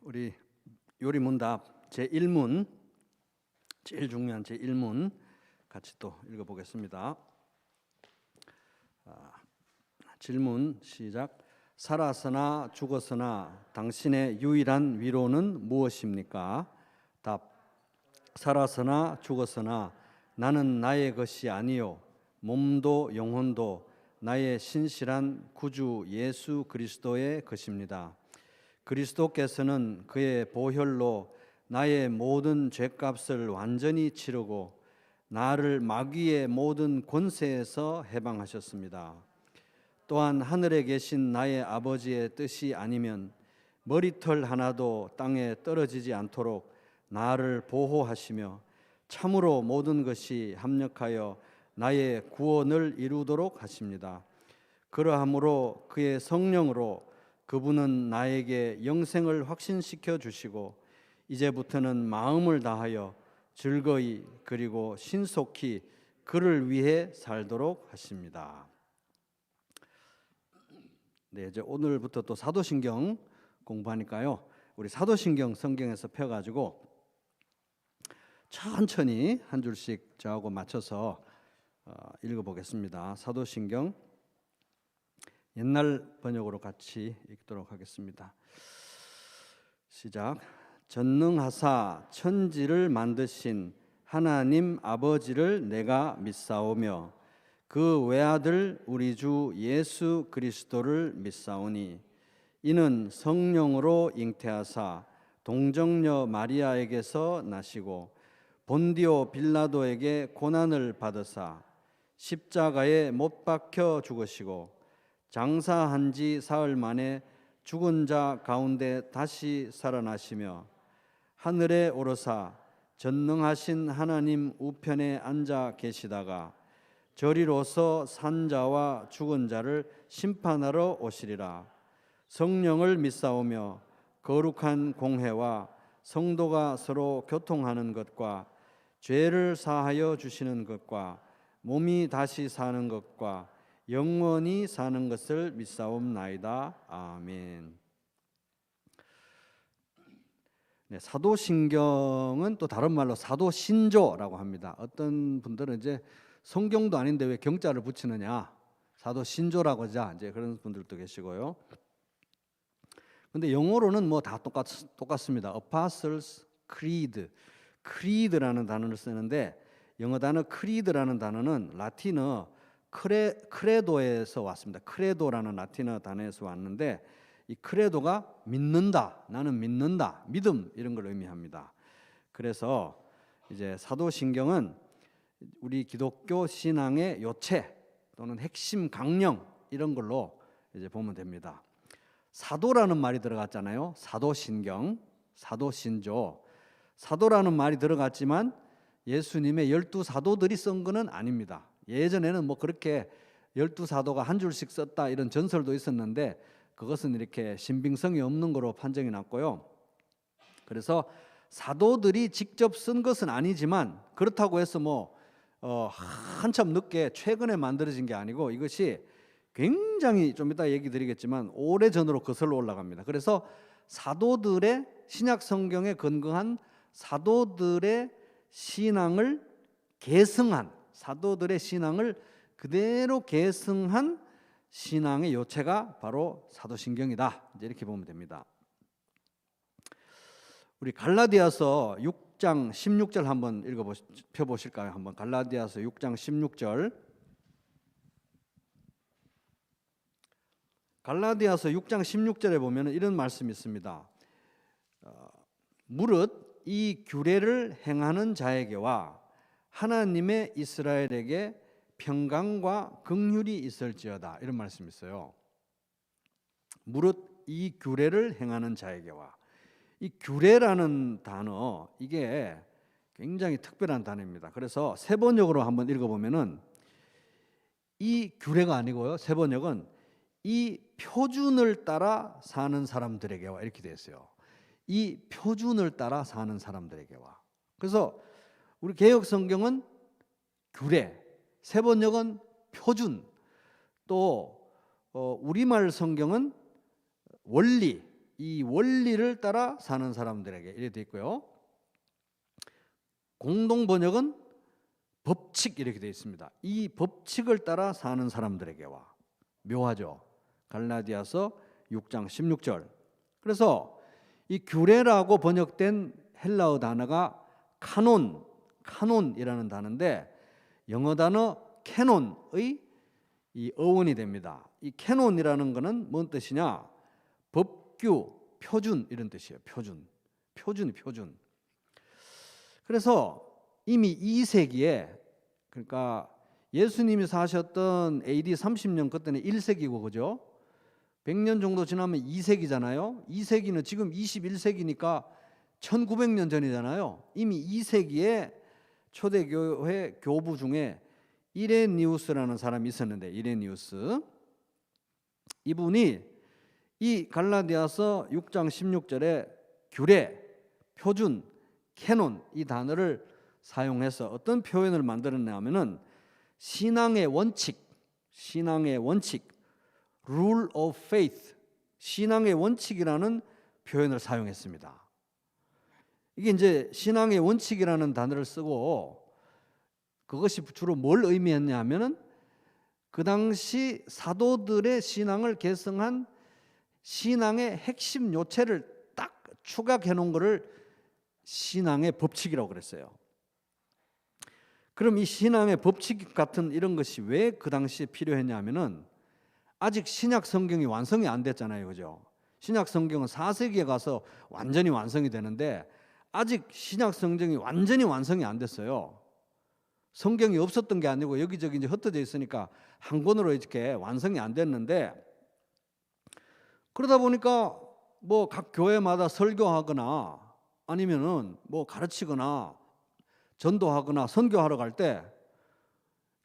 우리 요리문답 제1문, 제일 중요한 제1문 같이 또 읽어보겠습니다. 질문 시작. 살았으나 죽었으나 당신의 유일한 위로는 무엇입니까? 답. 살았으나 죽었으나 나는 나의 것이 아니요 몸도 영혼도 나의 신실한 구주 예수 그리스도의 것입니다. 그리스도께서는 그의 보혈로 나의 모든 죄값을 완전히 치르고 나를 마귀의 모든 권세에서 해방하셨습니다. 또한 하늘에 계신 나의 아버지의 뜻이 아니면 머리털 하나도 땅에 떨어지지 않도록 나를 보호하시며 참으로 모든 것이 합력하여 나의 구원을 이루도록 하십니다. 그러함으로 그의 성령으로 그분은 나에게 영생을 확신시켜 주시고 이제부터는 마음을 다하여 즐거이 그리고 신속히 그를 위해 살도록 하십니다. 네, 이제 오늘부터 또 사도신경 공부하니까요. 우리 사도신경 성경에서 펴가지고 천천히 한 줄씩 저하고 맞춰서 읽어보겠습니다. 사도신경 옛날 번역으로 같이 읽도록 하겠습니다. 시작. 전능하사 천지를 만드신 하나님 아버지를 내가 믿사오며 그 외아들 우리 주 예수 그리스도를 믿사오니 이는 성령으로 잉태하사 동정녀 마리아에게서 나시고 본디오 빌라도에게 고난을 받으사 십자가에 못 박혀 죽으시고 장사한 지 사흘 만에 죽은 자 가운데 다시 살아나시며 하늘에 오르사 전능하신 하나님 우편에 앉아 계시다가 저리로서 산 자와 죽은 자를 심판하러 오시리라. 성령을 믿사오며 거룩한 공회와 성도가 서로 교통하는 것과 죄를 사하여 주시는 것과 몸이 다시 사는 것과 영원히 사는 것을 믿사옵나이다. 아멘. 네, 사도신경은 또 다른 말로 사도신조라고 합니다. 어떤 분들은 이제 성경도 아닌데 왜 경자를 붙이느냐, 사도신조라고 하자, 이제 그런 분들도 계시고요. 근데 영어로는 뭐 다 똑같습니다. Apostles' Creed, Creed라는 단어를 쓰는데 영어 단어 Creed라는 단어는 라틴어 크레도에서 왔습니다. 크레도라는 라틴어 단어에서 왔는데 이 크레도가 믿는다, 나는 믿는다, 믿음 이런 걸 의미합니다. 그래서 이제 사도신경은 우리 기독교 신앙의 요체 또는 핵심 강령 이런 걸로 이제 보면 됩니다. 사도라는 말이 들어갔잖아요. 사도신경, 사도신조. 사도라는 말이 들어갔지만 예수님의 12사도들이 쓴 거는 아닙니다. 예전에는 뭐 그렇게 12사도가 한 줄씩 썼다 이런 전설도 있었는데 그것은 이렇게 신빙성이 없는 거로 판정이 났고요. 그래서 사도들이 직접 쓴 것은 아니지만 그렇다고 해서 뭐 한참 늦게 최근에 만들어진 게 아니고 이것이 굉장히 좀 이따 얘기 드리겠지만 오래전으로 거슬러 올라갑니다. 그래서 사도들의 신약 성경에 근거한 사도들의 신앙을 계승한, 사도들의 신앙을 그대로 계승한 신앙의 요체가 바로 사도신경이다. 이제 이렇게 보면 됩니다. 우리 갈라디아서 6장 16절 한번 펴보실까요? 한번 갈라디아서 6장 16절. 갈라디아서 6장 16절에 보면 이런 말씀이 있습니다. 무릇 이 규례를 행하는 자에게와 하나님의 이스라엘에게 평강과 긍휼이 있을지어다. 이런 말씀이 있어요. 무릇 이 규례를 행하는 자에게와. 이 규례라는 단어, 이게 굉장히 특별한 단어입니다. 그래서 세번역으로 한번 읽어보면은 이 규례가 아니고요. 세번역은 이 표준을 따라 사는 사람들에게와 이렇게 되어 있어요. 이 표준을 따라 사는 사람들에게와. 그래서 우리 개역 성경은 규례, 세번역은 표준, 또 우리말 성경은 원리, 이 원리를 따라 사는 사람들에게 이렇게 돼 있고요. 공동 번역은 법칙 이렇게 되어 있습니다. 이 법칙을 따라 사는 사람들에게와. 묘하죠. 갈라디아서 6장 16절. 그래서 이 규례라고 번역된 헬라어 단어가 카논이라는 단어인데 영어 단어 캐논의 이 어원이 됩니다. 이 캐논이라는 것은 뭔 뜻이냐? 법규, 표준 이런 뜻이에요. 표준. 그래서 이미 2세기에 그러니까 예수님이 사셨던 AD 30년 그때는 1세기고 그죠? 100년 정도 지나면 2세기잖아요. 2세기는 지금 21세기니까 1900년 전이잖아요. 이미 2세기에 초대교회 교부 중에 이레니우스라는 사람이 있었는데 이레니우스 이분이 이 갈라디아서 6장 16절에 규례, 표준, 캐논 이 단어를 사용해서 어떤 표현을 만들었냐면은 신앙의 원칙, rule of faith, 신앙의 원칙이라는 표현을 사용했습니다. 이게 이제 신앙의 원칙이라는 단어를 쓰고 그것이 주로 뭘 의미했냐면은 그 당시 사도들의 신앙을 계승한 신앙의 핵심 요체를 딱 추각해 놓은 것을 신앙의 법칙이라고 그랬어요. 그럼 이 신앙의 법칙 같은 이런 것이 왜 그 당시에 필요했냐면은 아직 신약 성경이 완성이 안 됐잖아요. 그죠? 신약 성경은 4세기에 가서 완전히 완성이 되는데 아직 신약 성경이 완전히 완성이 안 됐어요. 성경이 없었던 게 아니고 여기저기 이제 흩어져 있으니까 한 권으로 이렇게 완성이 안 됐는데 그러다 보니까 뭐 각 교회마다 설교하거나 아니면은 뭐 가르치거나 전도하거나 선교하러 갈 때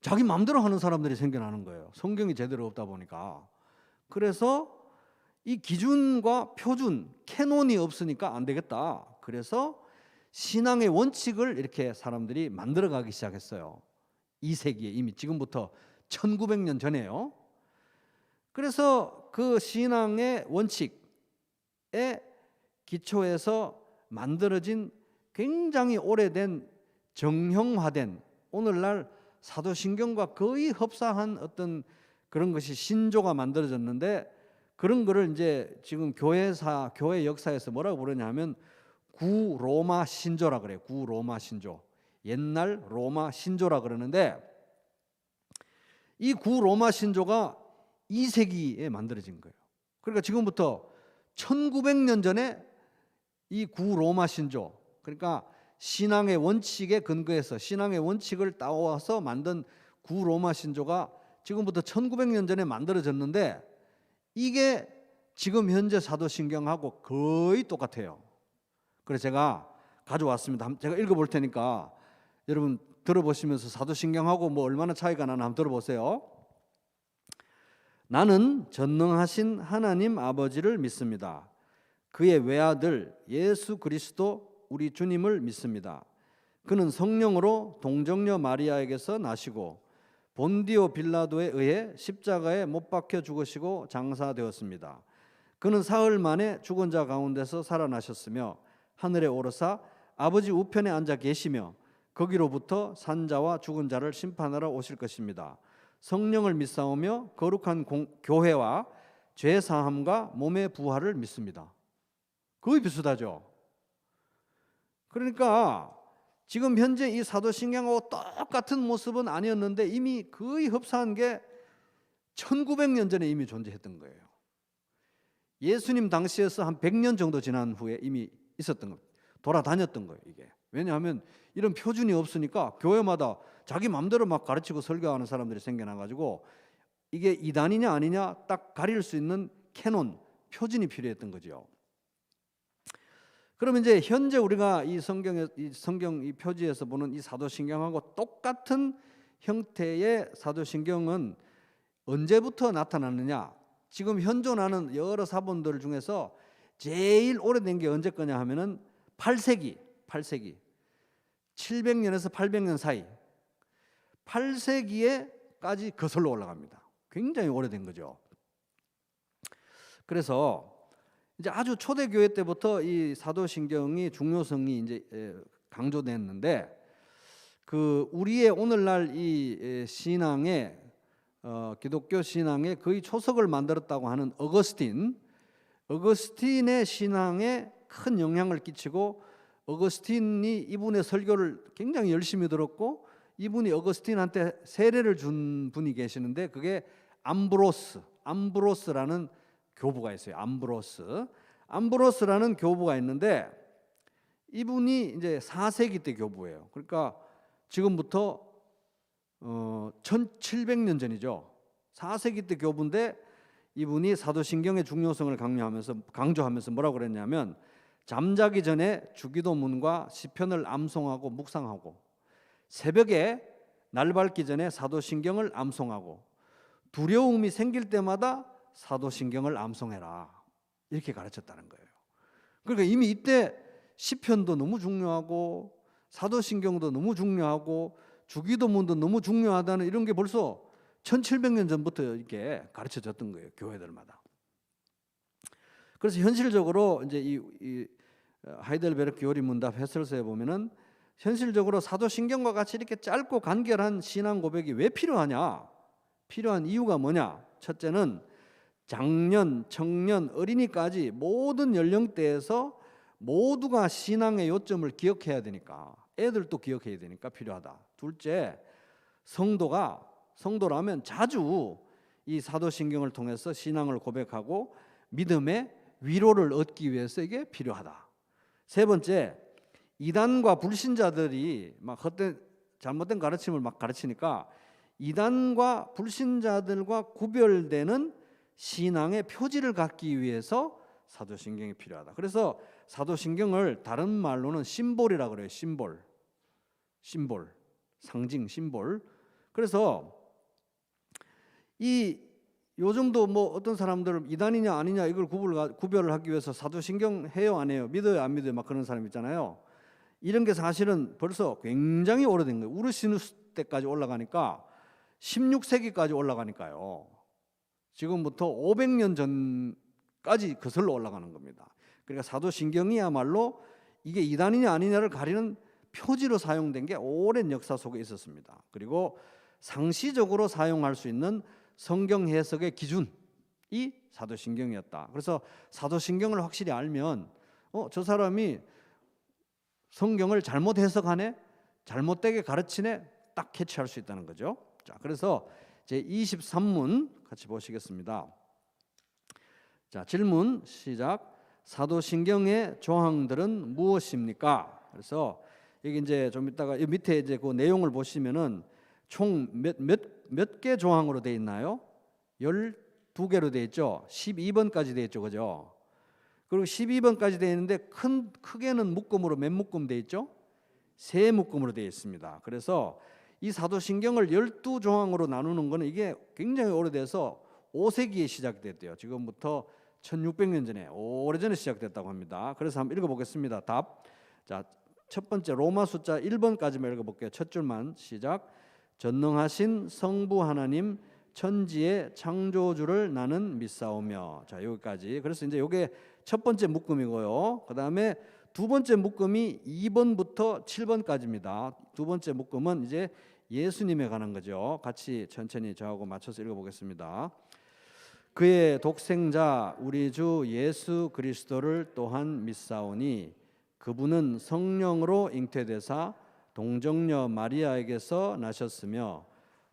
자기 마음대로 하는 사람들이 생겨나는 거예요. 성경이 제대로 없다 보니까. 그래서 이 기준과 표준, 캐논이 없으니까 안 되겠다. 그래서 신앙의 원칙을 이렇게 사람들이 만들어가기 시작했어요. 2세기에 이미 지금부터 1900년 전에요. 그래서 그 신앙의 원칙에 기초해서 만들어진 굉장히 오래된 정형화된 오늘날 사도신경과 거의 흡사한 어떤 그런 것이 신조가 만들어졌는데 그런 거를 이제 지금 교회 역사에서 뭐라고 부르냐면 구로마 신조라 그래요. 구로마 신조. 옛날 로마 신조라 그러는데 이 구로마 신조가 2세기에 만들어진 거예요. 그러니까 지금부터 1900년 전에 이 구로마 신조 그러니까 신앙의 원칙에 근거해서 신앙의 원칙을 따와서 만든 구로마 신조가 지금부터 1900년 전에 만들어졌는데 이게 지금 현재 사도신경하고 거의 똑같아요. 그래서 제가 가져왔습니다. 제가 읽어볼 테니까 여러분 들어보시면서 사도신경하고 뭐 얼마나 차이가 나나 한번 들어보세요. 나는 전능하신 하나님 아버지를 믿습니다. 그의 외아들 예수 그리스도 우리 주님을 믿습니다. 그는 성령으로 동정녀 마리아에게서 나시고 본디오 빌라도에 의해 십자가에 못 박혀 죽으시고 장사되었습니다. 그는 사흘 만에 죽은 자 가운데서 살아나셨으며 하늘에 오르사 아버지 우편에 앉아 계시며 거기로부터 산자와 죽은 자를 심판하러 오실 것입니다. 성령을 믿사오며 거룩한 교회와 죄 사함과 몸의 부활을 믿습니다. 거의 비슷하죠. 그러니까 지금 현재 이 사도신경하고 똑같은 모습은 아니었는데 이미 거의 흡사한 게 1900년 전에 이미 존재했던 거예요. 예수님 당시에서 한 100년 정도 지난 후에 이미 있었던 겁니다. 돌아다녔던 거예요, 이게. 왜냐하면 이런 표준이 없으니까 교회마다 자기 마음대로 막 가르치고 설교하는 사람들이 생겨나가지고 이게 이단이냐 아니냐 딱 가릴 수 있는 캐논, 표준이 필요했던 거죠. 그러면 이제 현재 우리가 이 성경 이 표지에서 보는 이 사도신경하고 똑같은 형태의 사도신경은 언제부터 나타났느냐? 지금 현존하는 여러 사본들 중에서 제일 오래된 게 언제 거냐 하면은 8세기 700년에서 800년 사이 8세기에까지 거슬러 올라갑니다. 굉장히 오래된 거죠. 그래서 이제 아주 초대 교회 때부터 이 사도신경이 중요성이 이제 강조됐는데 그 우리의 오늘날 이 신앙의 기독교 신앙의 거의 초석을 만들었다고 하는 어거스틴의 신앙에 큰 영향을 끼치고 어거스틴이 이분의 설교를 굉장히 열심히 들었고 이분이 어거스틴한테 세례를 준 분이 계시는데 그게 암브로스라는 교부가 있어요. 암브로스라는 교부가 있는데 이분이 이제 4세기 때 교부예요. 그러니까 지금부터 1700년 전이죠. 4세기 때 교부인데 이분이 사도신경의 중요성을 강조하면서 뭐라고 그랬냐면 잠자기 전에 주기도문과 시편을 암송하고 묵상하고 새벽에 날 밝기 전에 사도신경을 암송하고 두려움이 생길 때마다 사도신경을 암송해라 이렇게 가르쳤다는 거예요. 그러니까 이미 이때 시편도 너무 중요하고 사도신경도 너무 중요하고 주기도문도 너무 중요하다는 이런 게 벌써 1700년 전부터 이렇게 가르쳐졌던 거예요. 교회들마다. 그래서 현실적으로 이제 이 하이델베르크 교리문답 해설서에 보면은 현실적으로 사도신경과 같이 이렇게 짧고 간결한 신앙 고백이 왜 필요하냐? 필요한 이유가 뭐냐? 첫째는 장년, 청년, 어린이까지 모든 연령대에서 모두가 신앙의 요점을 기억해야 되니까 애들도 기억해야 되니까 필요하다. 둘째, 성도라면 자주 이 사도신경을 통해서 신앙을 고백하고 믿음의 위로를 얻기 위해서 이게 필요하다. 세 번째, 이단과 불신자들이 막 헛된 잘못된 가르침을 막 가르치니까 이단과 불신자들과 구별되는 신앙의 표지를 갖기 위해서 사도신경이 필요하다. 그래서 사도신경을 다른 말로는 심볼이라고 그래요. 심볼, 상징, 심볼. 그래서 이 요즘도 뭐 어떤 사람들은 이단이냐 아니냐 이걸 구별을 하기 위해서 사도신경 해요 안 해요, 믿어요 안 믿어요 막 그런 사람 있잖아요. 이런 게 사실은 벌써 굉장히 오래된 거예요. 우르시누스 때까지 올라가니까 16세기까지 올라가니까요. 지금부터 500년 전까지 거슬러 올라가는 겁니다. 그러니까 사도신경이야말로 이게 이단이냐 아니냐를 가리는 표지로 사용된 게 오랜 역사 속에 있었습니다. 그리고 상시적으로 사용할 수 있는 성경 해석의 기준이 사도신경이었다. 그래서 사도신경을 확실히 알면 저 사람이 성경을 잘못 해석하네, 잘못되게 가르치네 딱 캐치할 수 있다는 거죠. 자, 그래서 제 23문 같이 보시겠습니다. 자, 질문 시작. 사도신경의 조항들은 무엇입니까? 그래서 여기 이제 좀 이따가 밑에 이제 그 내용을 보시면은 총 몇 개 조항으로 되어 있나요? 12개로 되어 있죠. 12번까지 되어 있죠. 그죠? 그리고 12번까지 되어 있는데 크게는 묶음으로 몇 묶음 되어 있죠? 3묶음으로 되어 있습니다. 그래서 이 사도신경을 12조항으로 나누는 거는 이게 굉장히 오래돼서 5세기에 시작됐대요. 지금부터 1600년 전에 오래전에 시작됐다고 합니다. 그래서 한번 읽어보겠습니다. 답. 자, 첫 번째 로마 숫자 1번까지만 읽어볼게요. 첫 줄만 시작. 전능하신 성부 하나님 천지의 창조주를 나는 믿사오며. 자, 여기까지. 그래서 이제 이게 첫 번째 묶음이고요. 그 다음에 두 번째 묶음이 2번부터 7번까지입니다. 두 번째 묶음은 이제 예수님에 관한 거죠. 같이 천천히 저하고 맞춰서 읽어보겠습니다. 그의 독생자 우리 주 예수 그리스도를 또한 믿사오니 그분은 성령으로 잉태되사 동정녀 마리아에게서 나셨으며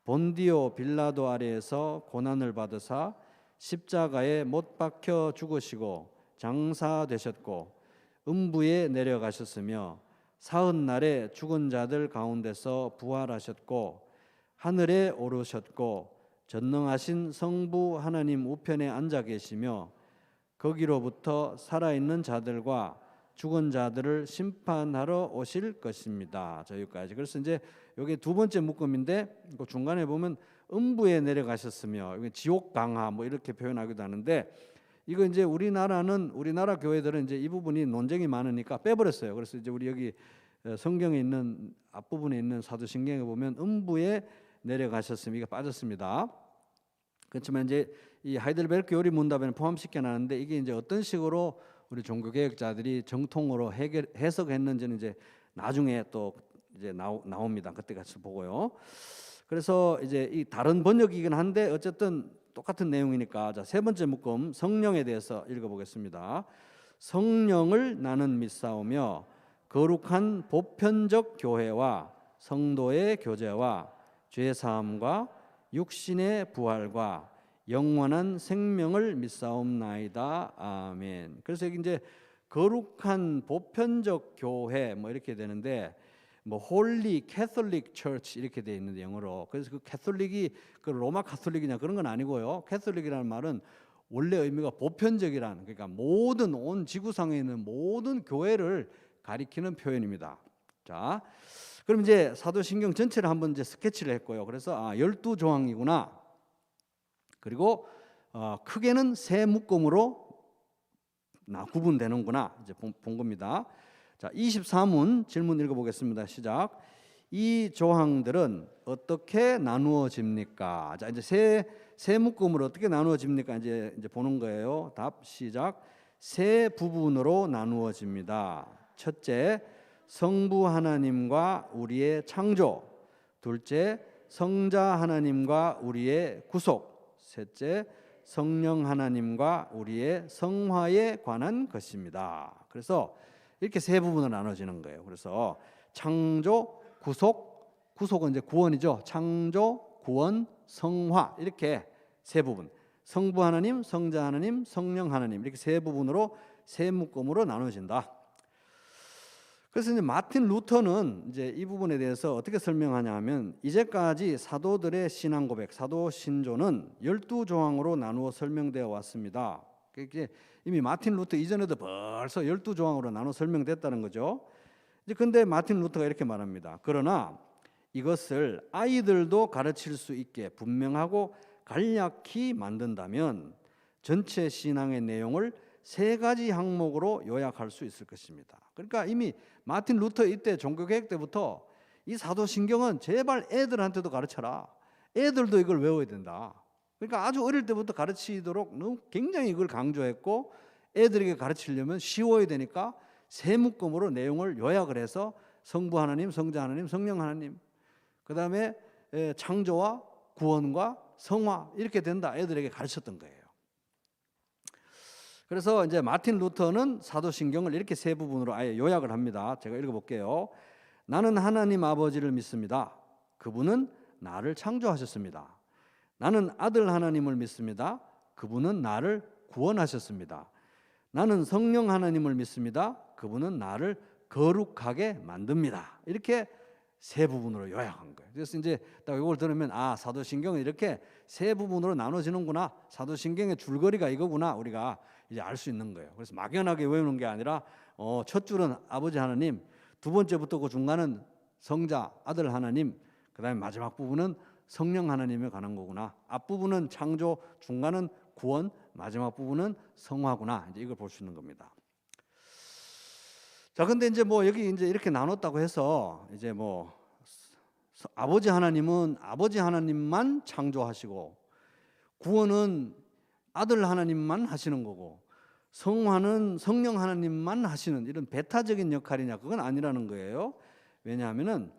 본디오 빌라도 아래에서 고난을 받으사 십자가에 못 박혀 죽으시고 장사되셨고 음부에 내려가셨으며 사흘 날에 죽은 자들 가운데서 부활하셨고 하늘에 오르셨고 전능하신 성부 하나님 우편에 앉아 계시며 거기로부터 살아있는 자들과 죽은 자들을 심판하러 오실 것입니다. 자, 여기까지. 그래서 이제 여기 두 번째 묶음인데 그 중간에 보면 음부에 내려가셨으며 이게 지옥 강하 뭐 이렇게 표현하기도 하는데 이거 이제 우리나라 교회들은 이제 이 부분이 논쟁이 많으니까 빼버렸어요. 그래서 이제 우리 여기 성경에 있는 앞부분에 있는 사도신경에 보면 음부에 내려가셨으면 이게 빠졌습니다. 그렇지만 이제 이 하이델베르크 요리 문답에는 포함시켜 놨는데 이게 이제 어떤 식으로 우리 종교개혁자들이 정통으로 해석했는지는 이제 나중에 또 이제 나옵니다. 그때 같이 보고요. 그래서 이제 이 다른 번역이긴 한데 어쨌든 똑같은 내용이니까 자, 세 번째 묶음 성령에 대해서 읽어보겠습니다. 성령을 나는 믿사오며 거룩한 보편적 교회와 성도의 교제와 죄 사함과 육신의 부활과 영원한 생명을 믿사옵나이다. 아멘. 그래서 여기 이제 거룩한 보편적 교회 뭐 이렇게 되는데 뭐 홀리 캐톨릭 처치 이렇게 돼 있는데 영어로. 그래서 그 캐톨릭이 그 로마 카톨릭이냐 그런 건 아니고요. 캐톨릭이라는 말은 원래 의미가 보편적이라는, 그러니까 모든 온 지구상에 있는 모든 교회를 가리키는 표현입니다. 자, 그럼 이제 사도신경 전체를 한번 이제 스케치를 했고요. 그래서 12조항이구나. 그리고 크게는 세 묶음으로 구분되는구나 이제 본 겁니다. 자, 23문 질문 읽어보겠습니다. 시작. 이 조항들은 어떻게 나누어집니까? 자, 이제 세 묶음으로 어떻게 나누어집니까? 이제 보는 거예요. 답 시작. 세 부분으로 나누어집니다. 첫째, 성부 하나님과 우리의 창조. 둘째, 성자 하나님과 우리의 구속. 셋째, 성령 하나님과 우리의 성화에 관한 것입니다. 그래서 이렇게 세 부분으로 나눠지는 거예요. 그래서 창조, 구속은 이제 구원이죠. 창조, 구원, 성화 이렇게 세 부분. 성부 하나님, 성자 하나님, 성령 하나님 이렇게 세 부분으로 세 묶음으로 나눠진다. 그래서 이제 마틴 루터는 이제 이 부분에 대해서 어떻게 설명하냐면 이제까지 사도들의 신앙 고백, 사도 신조는 12조항으로 나누어 설명되어 왔습니다. 이게 이미 마틴 루터 이전에도 벌써 12조항으로 나눠 설명됐다는 거죠. 이제 근데 마틴 루터가 이렇게 말합니다. 그러나 이것을 아이들도 가르칠 수 있게 분명하고 간략히 만든다면 전체 신앙의 내용을 세 가지 항목으로 요약할 수 있을 것입니다. 그러니까 이미 마틴 루터 이때 종교개혁 때부터 이 사도신경은 제발 애들한테도 가르쳐라. 애들도 이걸 외워야 된다. 그러니까 아주 어릴 때부터 가르치도록 너무 굉장히 이걸 강조했고 애들에게 가르치려면 쉬워야 되니까 세 묶음으로 내용을 요약을 해서 성부 하나님, 성자 하나님, 성령 하나님, 그 다음에 창조와 구원과 성화 이렇게 된다 애들에게 가르쳤던 거예요. 그래서 이제 마틴 루터는 사도신경을 이렇게 세 부분으로 아예 요약을 합니다. 제가 읽어볼게요. 나는 하나님 아버지를 믿습니다. 그분은 나를 창조하셨습니다. 나는 아들 하나님을 믿습니다. 그분은 나를 구원하셨습니다. 나는 성령 하나님을 믿습니다. 그분은 나를 거룩하게 만듭니다. 이렇게 세 부분으로 요약한 거예요. 그래서 이제 딱 이걸 들으면 사도신경은 이렇게 세 부분으로 나눠지는구나. 사도신경의 줄거리가 이거구나. 우리가 이제 알 수 있는 거예요. 그래서 막연하게 외우는 게 아니라 첫 줄은 아버지 하나님, 두 번째부터 그 중간은 성자, 아들 하나님, 그다음에 마지막 부분은 성령 하나님에 관한 거구나. 앞부분은 창조, 중간은 구원, 마지막 부분은 성화구나. 이제 이걸 볼 수 있는 겁니다. 자, 근데 이제 뭐 여기 이제 이렇게 나눴다고 해서 이제 뭐 아버지 하나님은 아버지 하나님만 창조하시고 구원은 아들 하나님만 하시는 거고 성화는 성령 하나님만 하시는 이런 배타적인 역할이냐, 그건 아니라는 거예요. 왜냐하면은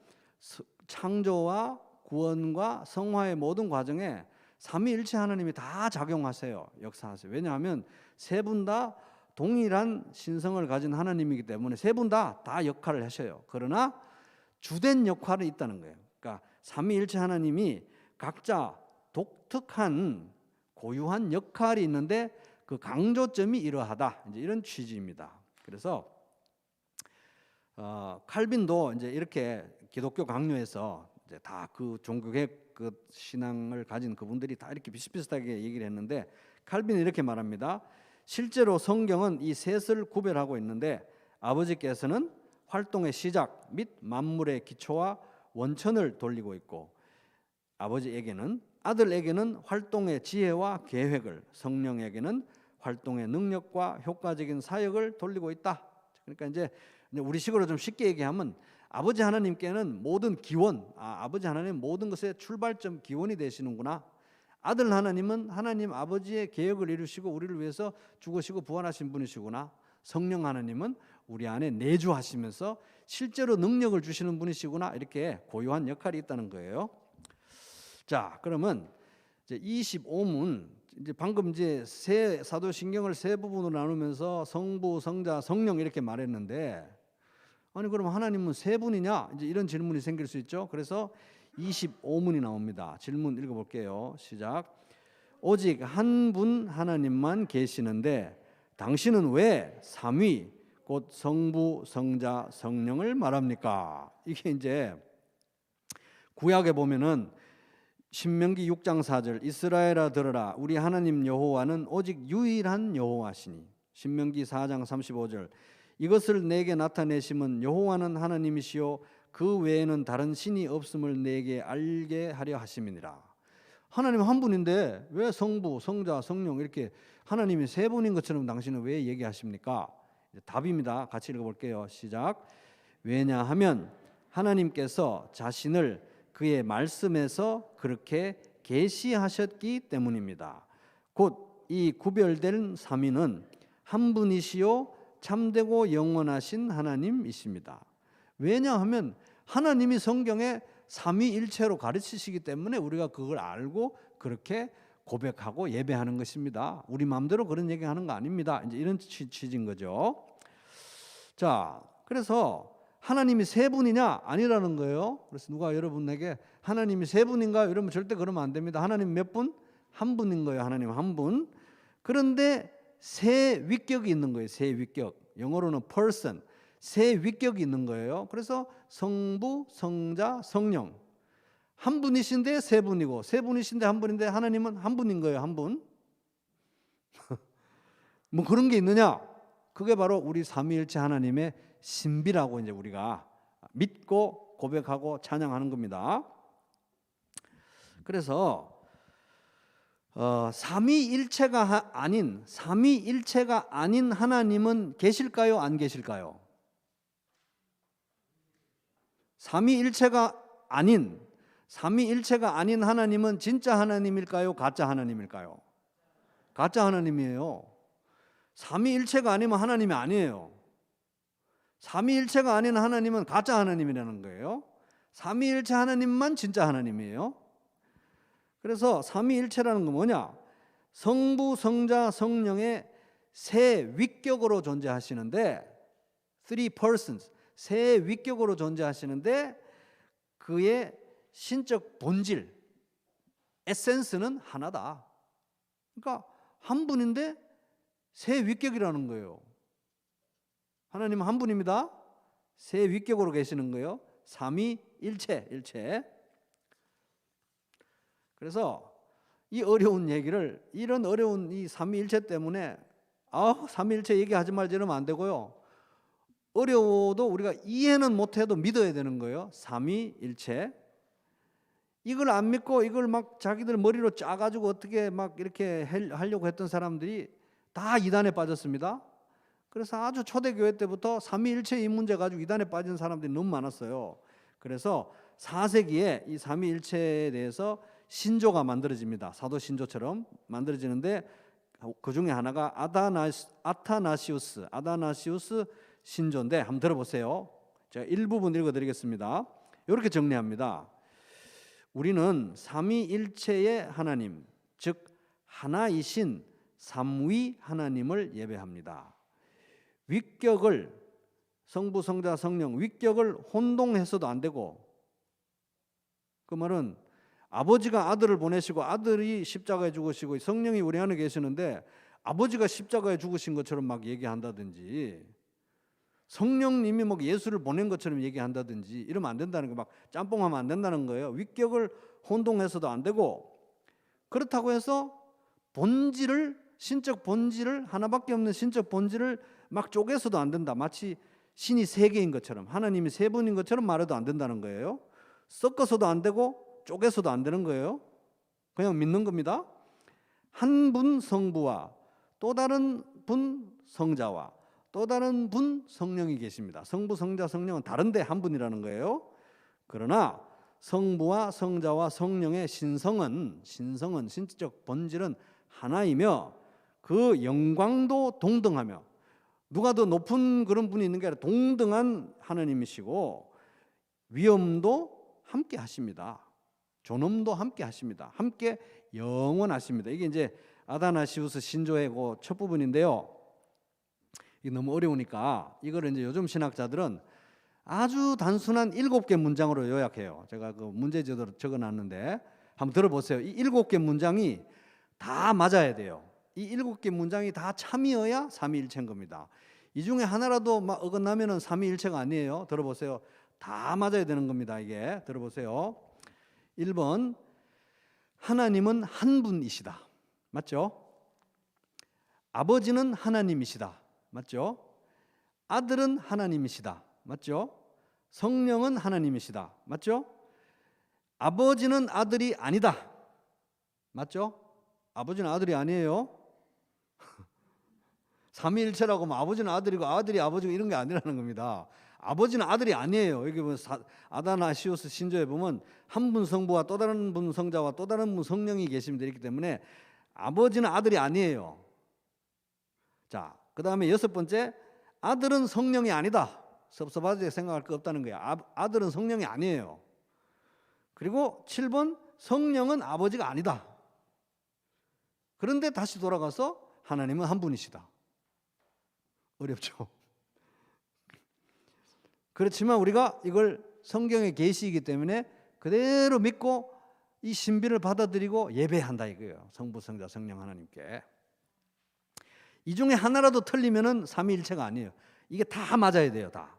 창조와 구원과 성화의 모든 과정에 삼위일체 하나님이 다 작용하세요. 역사하세요. 왜냐하면 세 분 다 동일한 신성을 가진 하나님이기 때문에 세 분 다 역할을 하셔요. 그러나 주된 역할은 있다는 거예요. 그러니까 삼위일체 하나님이 각자 독특한 고유한 역할이 있는데 그 강조점이 이러하다. 이제 이런 취지입니다. 그래서 칼빈도 이제 이렇게 기독교 강요에서 이제 다 그 종교개혁 그 신앙을 가진 그분들이 다 이렇게 비슷비슷하게 얘기를 했는데 칼빈은 이렇게 말합니다. 실제로 성경은 이 셋을 구별하고 있는데 아버지께서는 활동의 시작 및 만물의 기초와 원천을 돌리고 있고 아버지에게는 아들에게는 활동의 지혜와 계획을, 성령에게는 활동의 능력과 효과적인 사역을 돌리고 있다. 그러니까 이제 우리식으로 좀 쉽게 얘기하면 아버지 하나님께는 모든 기원, 아버지 하나님 모든 것의 출발점 기원이 되시는구나. 아들 하나님은 하나님 아버지의 계획을 이루시고 우리를 위해서 죽으시고 부활하신 분이시구나. 성령 하나님은 우리 안에 내주하시면서 실제로 능력을 주시는 분이시구나. 이렇게 고유한 역할이 있다는 거예요. 자, 그러면 이제 25문 이제 방금 이제 사도신경을 세 부분으로 나누면서 성부, 성자, 성령 이렇게 말했는데, 아니 그럼 하나님은 세 분이냐? 이제 이런 질문이 생길 수 있죠. 그래서 25문이 나옵니다. 질문 읽어볼게요. 시작. 오직 한 분 하나님만 계시는데 당신은 왜 삼위 곧 성부, 성자, 성령을 말합니까? 이게 이제 구약에 보면은 신명기 6장 4절 이스라엘아 들으라 우리 하나님 여호와는 오직 유일한 여호와시니. 신명기 4장 35절 이것을 내게 나타내심은 여호와는 하나님이시요 그 외에는 다른 신이 없음을 내게 알게 하려 하심이니라. 하나님 한 분인데 왜 성부, 성자, 성령 이렇게 하나님이 세 분인 것처럼 당신은 왜 얘기하십니까? 답입니다. 같이 읽어볼게요. 시작. 왜냐하면 하나님께서 자신을 그의 말씀에서 그렇게 계시하셨기 때문입니다. 곧 이 구별된 삼위는 한 분이시요 참되고 영원하신 하나님이십니다. 왜냐하면 하나님이 성경에 삼위일체로 가르치시기 때문에 우리가 그걸 알고 그렇게 고백하고 예배하는 것입니다. 우리 마음대로 그런 얘기하는 거 아닙니다. 이제 이런 취지인 거죠. 자, 그래서 하나님이 세 분이냐? 아니라는 거예요. 그래서 누가 여러분에게 하나님이 세 분인가요? 이러면 절대 그러면 안 됩니다. 하나님 몇 분? 한 분인 거예요. 하나님 한 분. 그런데 세 위격이 있는 거예요. 세 위격. 영어로는 person. 세 위격이 있는 거예요. 그래서 성부, 성자, 성령. 한 분이신데 세 분이고 세 분이신데 한 분인데 하나님은 한 분인 거예요. 한 분. 뭐 그런 게 있느냐? 그게 바로 우리 삼위일체 하나님의 신비라고 이제 우리가 믿고 고백하고 찬양하는 겁니다. 그래서 삼위일체가 아닌 하나님은 계실까요? 안 계실까요? 삼위일체가 아닌 하나님은 진짜 하나님일까요? 가짜 하나님일까요? 가짜 하나님이에요. 삼위일체가 아니면 하나님이 아니에요. 삼위일체가 아닌 하나님은 가짜 하나님이라는 거예요. 삼위일체 하나님만 진짜 하나님이에요. 그래서 삼위일체라는 건 뭐냐? 성부, 성자, 성령의 세 위격으로 존재하시는데 three persons, 세 위격으로 존재하시는데 그의 신적 본질, 에센스는 하나다. 그러니까 한 분인데 세 위격이라는 거예요. 하나님은 한 분입니다. 세 위격으로 계시는 거예요. 삼위일체. 그래서 이 어려운 얘기를 이런 어려운 이 삼위일체 때문에 삼위일체 얘기하지 말지 이러면 안 되고요. 어려워도 우리가 이해는 못해도 믿어야 되는 거예요. 삼위일체. 이걸 안 믿고 이걸 막 자기들 머리로 짜가지고 어떻게 막 이렇게 하려고 했던 사람들이 다 이단에 빠졌습니다. 그래서 아주 초대교회 때부터 삼위일체 이 문제 가지고 이단에 빠진 사람들이 너무 많았어요. 그래서 4세기에 이 삼위일체에 대해서 신조가 만들어집니다. 사도 신조처럼 만들어지는데 그 중에 하나가 아타나시우스 신조인데 한번 들어보세요. 제가 일부분 읽어드리겠습니다. 이렇게 정리합니다. 우리는 삼위일체의 하나님, 즉 하나이신 삼위 하나님을 예배합니다. 위격을 성부, 성자, 성령 위격을 혼동해서도 안 되고, 그 말은 아버지가 아들을 보내시고 아들이 십자가에 죽으시고 성령이 우리 안에 계시는데 아버지가 십자가에 죽으신 것처럼 막 얘기한다든지, 성령님이 막 예수를 보낸 것처럼 얘기한다든지 이러면 안 된다는 거, 막 짬뽕하면 안 된다는 거예요. 위격을 혼동해서도 안 되고, 그렇다고 해서 본질을, 신적 본질을, 하나밖에 없는 신적 본질을 막 쪼개서도 안 된다. 마치 신이 세 개인 것처럼, 하나님이 세 분인 것처럼 말해도 안 된다는 거예요. 섞어서도 안 되고 쪼개서도 안 되는 거예요. 그냥 믿는 겁니다. 한 분 성부와 또 다른 분 성자와 또 다른 분 성령이 계십니다. 성부, 성자, 성령은 다른데 한 분이라는 거예요. 그러나 성부와 성자와 성령의 신성은 신적 본질은 하나이며 그 영광도 동등하며 누가 더 높은 그런 분이 있는 게 아니라 동등한 하나님이시고 위엄도 함께 하십니다. 존엄도 함께 하십니다. 함께 영원하십니다. 이게 이제 아다나시우스 신조의 그 첫 부분인데요. 이게 너무 어려우니까 이걸 이제 요즘 신학자들은 아주 단순한 7개 문장으로 요약해요. 제가 그 문제지도로 적어놨는데 한번 들어보세요. 이 7개 문장이 다 맞아야 돼요. 이 7개 문장이 다 참이어야 삼위일체인 겁니다. 이 중에 하나라도 막 어긋나면은 삼위일체가 아니에요. 들어보세요. 다 맞아야 되는 겁니다. 이게 들어보세요. 1번 하나님은 한 분이시다. 맞죠? 아버지는 하나님이시다. 맞죠? 아들은 하나님이시다. 맞죠? 성령은 하나님이시다. 맞죠? 아버지는 아들이 아니다. 맞죠? 아버지는 아들이 아니에요. 삼위일체라고 하면 아버지는 아들이고 아들이 아버지고 이런 게 아니라는 겁니다. 아버지는 아들이 아니에요. 여기 보면 아다나시우스 신조에 보면 한 분 성부와 또 다른 분 성자와 또 다른 분 성령이 계시면 되기 때문에 아버지는 아들이 아니에요. 자, 그 다음에 6번째, 아들은 성령이 아니다. 섭섭하게 생각할 거 없다는 거예요. 아들은 성령이 아니에요. 그리고 7번, 성령은 아버지가 아니다. 그런데 다시 돌아가서 하나님은 한 분이시다. 어렵죠? 그렇지만 우리가 이걸 성경의 계시이기 때문에 그대로 믿고 이 신비를 받아들이고 예배한다 이거예요. 성부, 성자, 성령 하나님께. 이 중에 하나라도 틀리면은 삼위일체가 아니에요. 이게 다 맞아야 돼요. 다.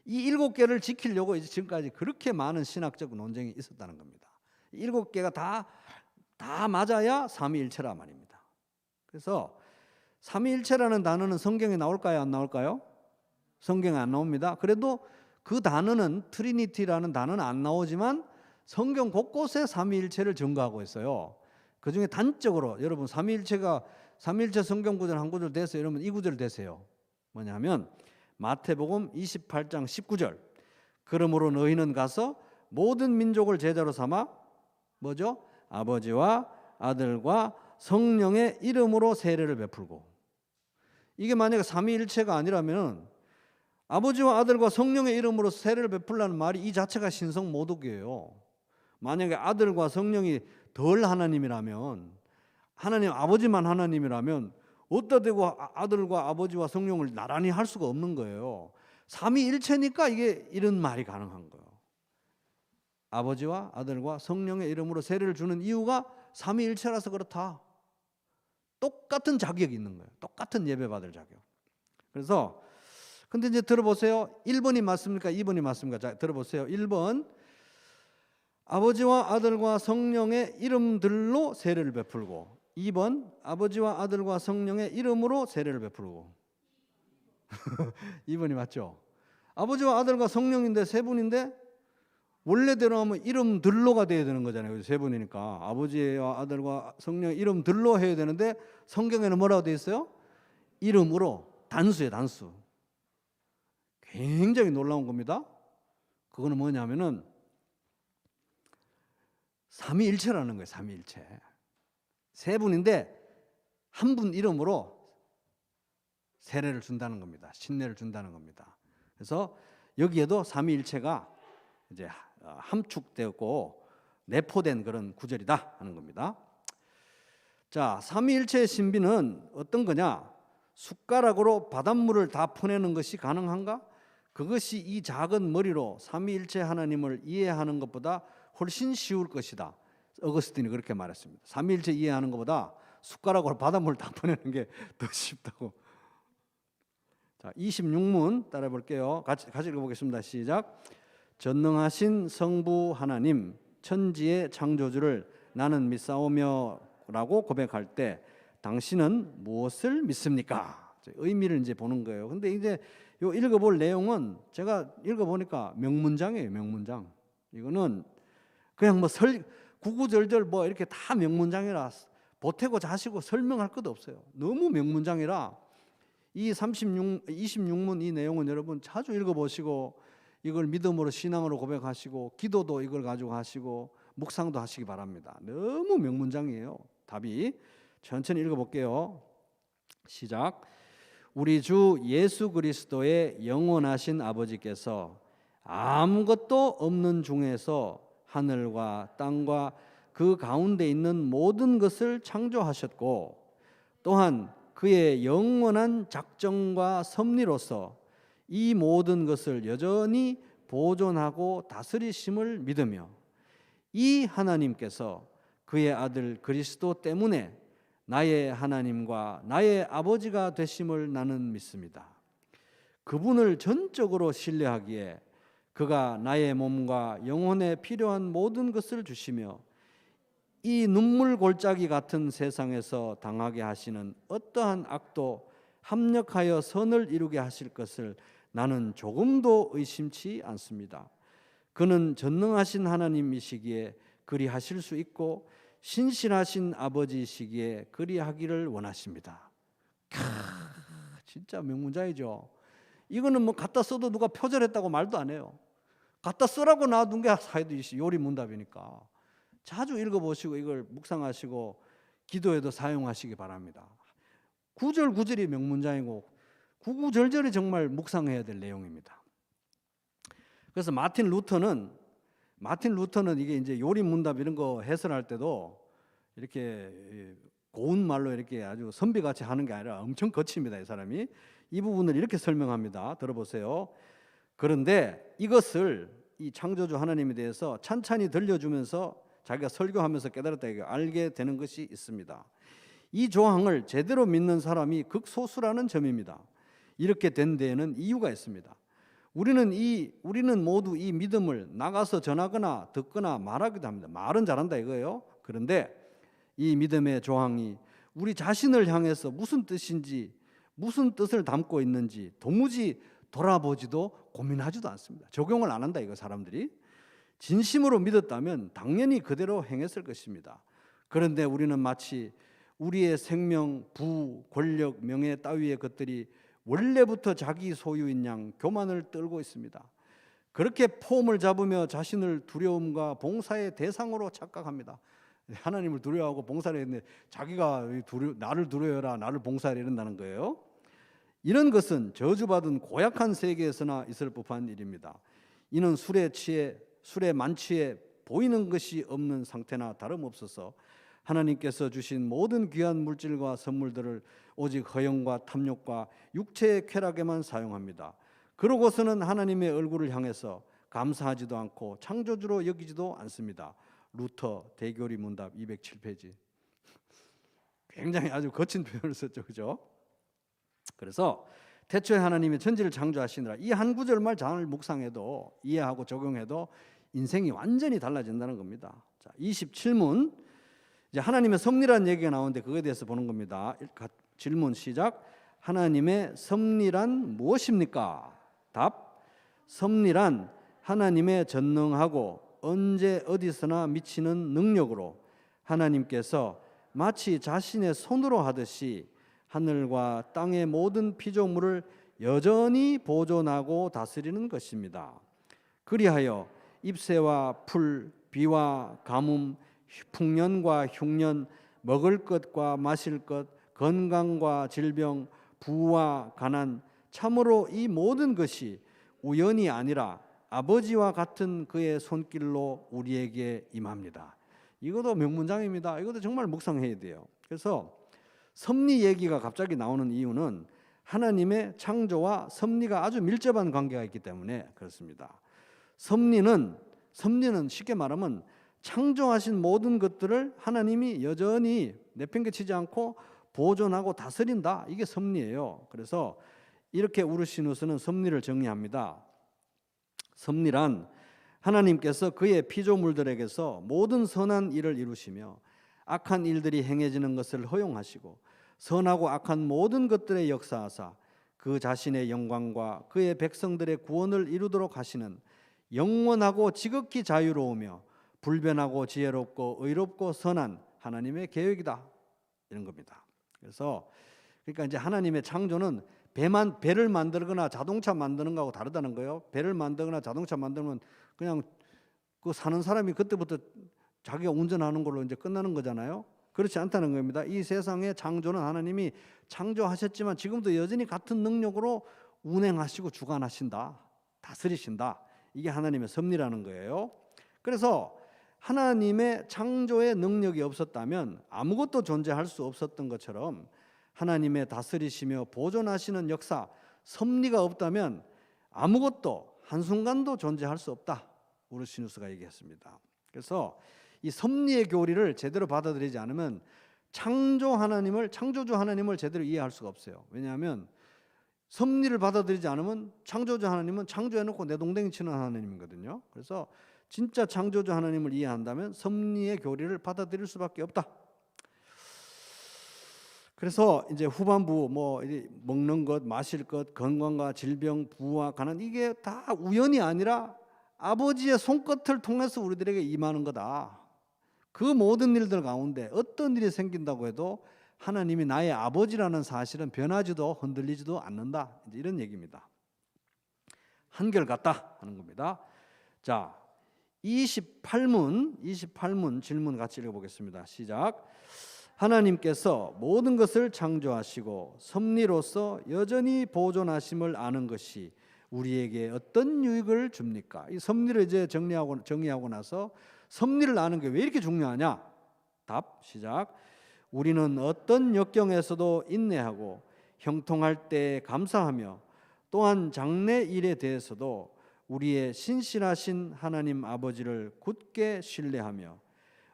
이 7개를 지키려고 이제 지금까지 그렇게 많은 신학적 논쟁이 있었다는 겁니다. 7개가 다 맞아야 삼위일체라 말입니다. 그래서 삼위일체라는 단어는 성경에 나올까요? 안 나올까요? 성경에 안 나옵니다. 그래도 그 단어는 트리니티라는 단어는 안 나오지만 성경 곳곳에 삼위일체를 증거하고 있어요. 그중에 단적으로 여러분 삼위일체 성경 구절 한 구절 대세요. 여러분 이 구절 대세요. 뭐냐면 마태복음 28장 19절. 그러므로 너희는 가서 모든 민족을 제자로 삼아 뭐죠? 아버지와 아들과 성령의 이름으로 세례를 베풀고. 이게 만약에 삼위일체가 아니라면 아버지와 아들과 성령의 이름으로 세례를 베풀라는 말이 이 자체가 신성모독이에요. 만약에 아들과 성령이 덜 하나님이라면, 하나님 아버지만 하나님이라면 어디다 대고 아들과 아버지와 성령을 나란히 할 수가 없는 거예요. 삼위일체니까 이게 이런 말이 가능한 거예요. 아버지와 아들과 성령의 이름으로 세례를 주는 이유가 삼위일체라서 그렇다. 똑같은 자격이 있는 거예요. 똑같은 예배받을 자격. 그래서 근데 이제 들어보세요. 1번이 맞습니까? 2번이 맞습니까? 자, 들어보세요. 1번 아버지와 아들과 성령의 이름들로 세례를 베풀고, 2번 아버지와 아들과 성령의 이름으로 세례를 베풀고. 2번이 맞죠? 아버지와 아들과 성령인데 세 분인데 원래대로 하면 이름들로가 돼야 되는 거잖아요. 세 분이니까 아버지와 아들과 성령의 이름들로 해야 되는데 성경에는 뭐라고 되어 있어요? 이름으로. 단수예요, 단수. 굉장히 놀라운 겁니다. 그거는 뭐냐면은 삼위일체라는 거예요. 삼위일체. 세 분인데 한 분 이름으로 세례를 준다는 겁니다. 신례를 준다는 겁니다. 그래서 여기에도 삼위일체가 이제 함축되었고 내포된 그런 구절이다 하는 겁니다. 자, 삼위일체의 신비는 어떤 거냐? 숟가락으로 바닷물을 다 퍼내는 것이 가능한가? 그것이 이 작은 머리로 삼위일체 하나님을 이해하는 것보다 훨씬 쉬울 것이다. 어거스틴이 그렇게 말했습니다. 삼위일체 이해하는 것보다 숟가락으로 바닷물을 다 퍼내는 게 더 쉽다고. 자, 26문 따라 볼게요. 같이 읽어보겠습니다. 시작. 전능하신 성부 하나님, 천지의 창조주를 나는 믿사오며 라고 고백할 때 당신은 무엇을 믿습니까? 의미를 이제 보는 거예요. 근데 이제 요 읽어볼 내용은 제가 읽어보니까 명문장이에요. 명문장. 이거는 그냥 뭐 구구절절 뭐 이렇게 다 명문장이라 보태고 자시고 설명할 것도 없어요. 너무 명문장이라 이 26문 이 내용은 여러분 자주 읽어보시고 이걸 믿음으로 신앙으로 고백하시고 기도도 이걸 가지고 하시고 묵상도 하시기 바랍니다. 너무 명문장이에요. 답이 천천히 읽어볼게요. 시작. 우리 주 예수 그리스도의 영원하신 아버지께서 아무것도 없는 중에서 하늘과 땅과 그 가운데 있는 모든 것을 창조하셨고 또한 그의 영원한 작정과 섭리로서 이 모든 것을 여전히 보존하고 다스리심을 믿으며 이 하나님께서 그의 아들 그리스도 때문에 나의 하나님과 나의 아버지가 되심을 나는 믿습니다. 그분을 전적으로 신뢰하기에 그가 나의 몸과 영혼에 필요한 모든 것을 주시며 이 눈물 골짜기 같은 세상에서 당하게 하시는 어떠한 악도 합력하여 선을 이루게 하실 것을 나는 조금도 의심치 않습니다. 그는 전능하신 하나님이시기에 그리하실 수 있고 신실하신 아버지이시기에 그리하기를 원하십니다. 진짜 명문자이죠. 이거는 뭐 갖다 써도 누가 표절했다고 말도 안 해요. 갖다 쓰라고 놔둔 게 사이드 요리 문답이니까 자주 읽어보시고 이걸 묵상하시고 기도에도 사용하시기 바랍니다. 구절구절이 명문장이고 구구절절이 정말 묵상해야 될 내용입니다. 그래서 마틴 루터는 이게 이제 요리 문답 이런 거 해설할 때도 이렇게 고운 말로 이렇게 아주 선비같이 하는 게 아니라 엄청 거칩니다. 이 사람이 이 부분을 이렇게 설명합니다. 들어보세요. 그런데 이것을 이 창조주 하나님에 대해서 찬찬히 들려주면서 자기가 설교하면서 깨달았다 이게 알게 되는 것이 있습니다. 이 조항을 제대로 믿는 사람이 극소수라는 점입니다. 이렇게 된 데에는 이유가 있습니다. 우리는 모두 이 믿음을 나가서 전하거나 듣거나 말하기도 합니다. 말은 잘한다 이거예요. 그런데 이 믿음의 조항이 우리 자신을 향해서 무슨 뜻인지, 무슨 뜻을 담고 있는지 도무지 돌아보지도 고민하지도 않습니다. 적용을 안 한다 이거 사람들이. 진심으로 믿었다면 당연히 그대로 행했을 것입니다. 그런데 우리는 마치 우리의 생명, 부, 권력, 명예 따위의 것들이 원래부터 자기 소유인 양 교만을 떨고 있습니다. 그렇게 폼을 잡으며 자신을 두려움과 봉사의 대상으로 착각합니다. 하나님을 두려워하고 봉사를 했는데 자기가 나를 두려워해라, 나를 봉사하라 이런다는 거예요. 이런 것은 저주받은 고약한 세계에서나 있을 법한 일입니다. 이는 술에 만취해 보이는 것이 없는 상태나 다름없어서 하나님께서 주신 모든 귀한 물질과 선물들을 오직 허영과 탐욕과 육체의 쾌락에만 사용합니다. 그러고서는 하나님의 얼굴을 향해서 감사하지도 않고 창조주로 여기지도 않습니다. 루터 대교리 문답 207페이지. 굉장히 아주 거친 표현을 썼죠, 그죠? 그래서 태초에 하나님이 천지를 창조하시느라 이 한 구절만 잘 묵상해도 이해하고 적용해도 인생이 완전히 달라진다는 겁니다. 자, 27문 이제 하나님의 섭리란 얘기가 나오는데 그거에 대해서 보는 겁니다. 질문 시작. 하나님의 섭리란 무엇입니까? 답. 섭리란 하나님의 전능하고 언제 어디서나 미치는 능력으로 하나님께서 마치 자신의 손으로 하듯이 하늘과 땅의 모든 피조물을 여전히 보존하고 다스리는 것입니다. 그리하여 잎새와 풀, 비와 가뭄, 풍년과 흉년, 먹을 것과 마실 것, 건강과 질병, 부와 가난, 참으로 이 모든 것이 우연이 아니라 아버지와 같은 그의 손길로 우리에게 임합니다. 이것도 명문장입니다. 이것도 정말 묵상해야 돼요. 그래서 섭리 얘기가 갑자기 나오는 이유는 하나님의 창조와 섭리가 아주 밀접한 관계가 있기 때문에 그렇습니다. 섭리는 쉽게 말하면 창조하신 모든 것들을 하나님이 여전히 내팽개치지 않고 보존하고 다스린다. 이게 섭리예요. 그래서 이렇게 우르시누스는 섭리를 정리합니다. 섭리란 하나님께서 그의 피조물들에게서 모든 선한 일을 이루시며 악한 일들이 행해지는 것을 허용하시고 선하고 악한 모든 것들의 역사하사 그 자신의 영광과 그의 백성들의 구원을 이루도록 하시는 영원하고 지극히 자유로우며 불변하고 지혜롭고 의롭고 선한 하나님의 계획이다. 이런 겁니다. 그래서 그러니까 이제 하나님의 창조는 배를 만들거나 자동차 만드는 거하고 다르다는 거예요. 배를 만들거나 자동차 만들면 그냥 그 사는 사람이 그때부터 자기가 운전하는 걸로 이제 끝나는 거잖아요. 그렇지 않다는 겁니다. 이 세상의 창조는 하나님이 창조하셨지만 지금도 여전히 같은 능력으로 운행하시고 주관하신다, 다스리신다. 이게 하나님의 섭리라는 거예요. 그래서 하나님의 창조의 능력이 없었다면 아무것도 존재할 수 없었던 것처럼 하나님의 다스리시며 보존하시는 역사, 섭리가 없다면 아무것도 한순간도 존재할 수 없다. 우르시누스가 얘기했습니다. 그래서 이 섭리의 교리를 제대로 받아들이지 않으면 창조주 하나님을 제대로 이해할 수가 없어요. 왜냐하면 섭리를 받아들이지 않으면 창조주 하나님은 창조해놓고 내동댕이 치는 하나님이거든요. 그래서 진짜 창조주 하나님을 이해한다면 섭리의 교리를 받아들일 수밖에 없다. 그래서 이제 후반부 먹는 것, 마실 것, 건강과 질병, 부와 가난, 이게 다 우연이 아니라 아버지의 손끝을 통해서 우리들에게 임하는 거다. 그 모든 일들 가운데 어떤 일이 생긴다고 해도 하나님이 나의 아버지라는 사실은 변하지도 흔들리지도 않는다. 이제 이런 얘기입니다. 한결같다 하는 겁니다. 자, 28문 질문 같이 읽어보겠습니다. 시작. 하나님께서 모든 것을 창조하시고 섭리로서 여전히 보존하심을 아는 것이 우리에게 어떤 유익을 줍니까? 이 섭리를 이제 정리하고 나서 섭리를 아는 게 왜 이렇게 중요하냐? 답 시작. 우리는 어떤 역경에서도 인내하고 형통할 때 감사하며 또한 장래 일에 대해서도 우리의 신실하신 하나님 아버지를 굳게 신뢰하며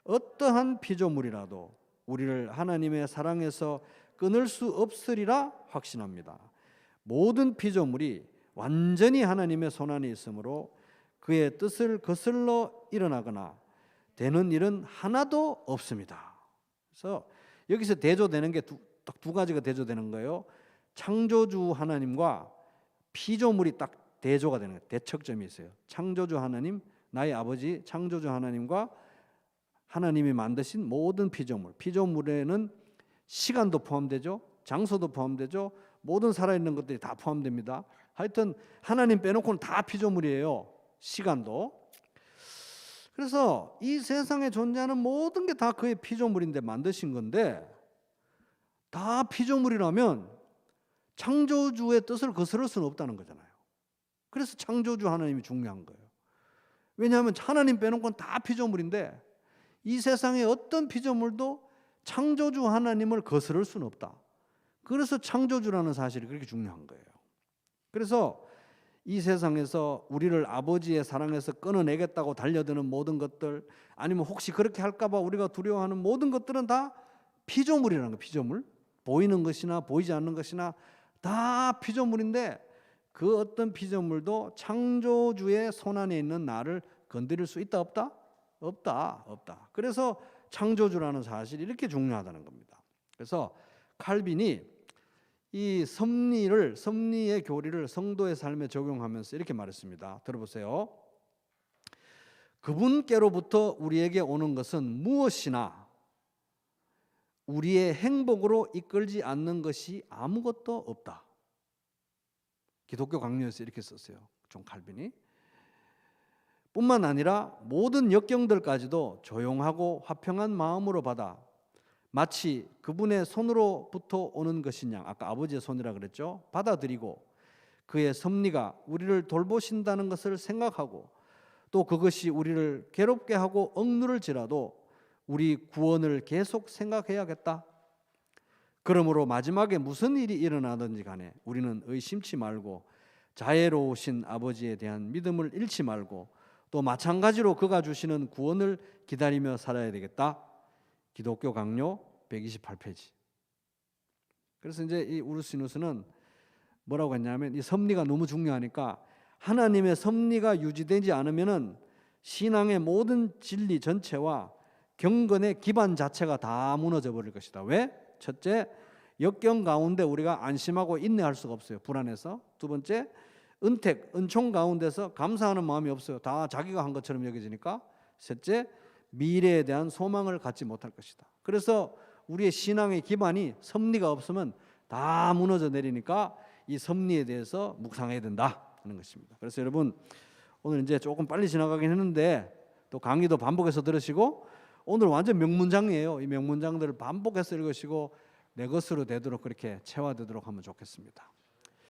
어떠한 피조물이라도 우리를 하나님의 사랑에서 끊을 수 없으리라 확신합니다. 모든 피조물이 완전히 하나님의 손안에 있으므로 그의 뜻을 거슬러 일어나거나 되는 일은 하나도 없습니다. 그래서 여기서 대조되는 게 딱 두 가지가 대조되는 거예요. 창조주 하나님과 피조물이 딱 대조가 되는 거예요. 대척점이 있어요. 창조주 하나님, 나의 아버지 창조주 하나님과 하나님이 만드신 모든 피조물에는 시간도 포함되죠. 장소도 포함되죠. 모든 살아있는 것들이 다 포함됩니다. 하여튼 하나님 빼놓고는 다 피조물이에요. 시간도. 그래서 이 세상에 존재하는 모든 게 다 그의 피조물인데 만드신 건데, 다 피조물이라면 창조주의 뜻을 거스를 수는 없다는 거잖아요. 그래서 창조주 하나님이 중요한 거예요. 왜냐하면 하나님 빼놓고는 다 피조물인데 이 세상의 어떤 피조물도 창조주 하나님을 거스를 수는 없다. 그래서 창조주라는 사실이 그렇게 중요한 거예요. 그래서 이 세상에서 우리를 아버지의 사랑에서 끊어내겠다고 달려드는 모든 것들, 아니면 혹시 그렇게 할까봐 우리가 두려워하는 모든 것들은 다 피조물이라는 거예요. 피조물. 보이는 것이나 보이지 않는 것이나 다 피조물인데 그 어떤 피조물도 창조주의 손안에 있는 나를 건드릴 수 있다 없다? 없다. 그래서 창조주라는 사실이 이렇게 중요하다는 겁니다. 그래서 칼빈이 이 섭리의 교리를 성도의 삶에 적용하면서 이렇게 말했습니다. 들어보세요. 그분께로부터 우리에게 오는 것은 무엇이나 우리의 행복으로 이끌지 않는 것이 아무것도 없다. 기독교 강요에서 이렇게 썼어요. 존 칼빈이. 뿐만 아니라 모든 역경들까지도 조용하고 화평한 마음으로 받아 마치 그분의 손으로부터 오는 것인 양, 아까 아버지의 손이라 그랬죠. 받아들이고 그의 섭리가 우리를 돌보신다는 것을 생각하고 또 그것이 우리를 괴롭게 하고 억누를지라도 우리 구원을 계속 생각해야겠다. 그러므로 마지막에 무슨 일이 일어나든지 간에 우리는 의심치 말고 자애로우신 아버지에 대한 믿음을 잃지 말고 또 마찬가지로 그가 주시는 구원을 기다리며 살아야 되겠다. 기독교 강요 128페이지. 그래서 이제 이 우르시누스는 뭐라고 했냐면 이 섭리가 너무 중요하니까 하나님의 섭리가 유지되지 않으면은 신앙의 모든 진리 전체와 경건의 기반 자체가 다 무너져 버릴 것이다. 왜? 첫째, 역경 가운데 우리가 안심하고 인내할 수가 없어요. 불안해서. 두 번째, 은총 가운데서 감사하는 마음이 없어요. 다 자기가 한 것처럼 여겨지니까. 셋째, 미래에 대한 소망을 갖지 못할 것이다. 그래서 우리의 신앙의 기반이 섭리가 없으면 다 무너져 내리니까 이 섭리에 대해서 묵상해야 된다 하는 것입니다. 그래서 여러분 오늘 이제 조금 빨리 지나가긴 했는데 또 강의도 반복해서 들으시고 오늘 완전 명문장이에요. 이 명문장들을 반복해서 읽으시고 내 것으로 되도록 그렇게 체화되도록 하면 좋겠습니다.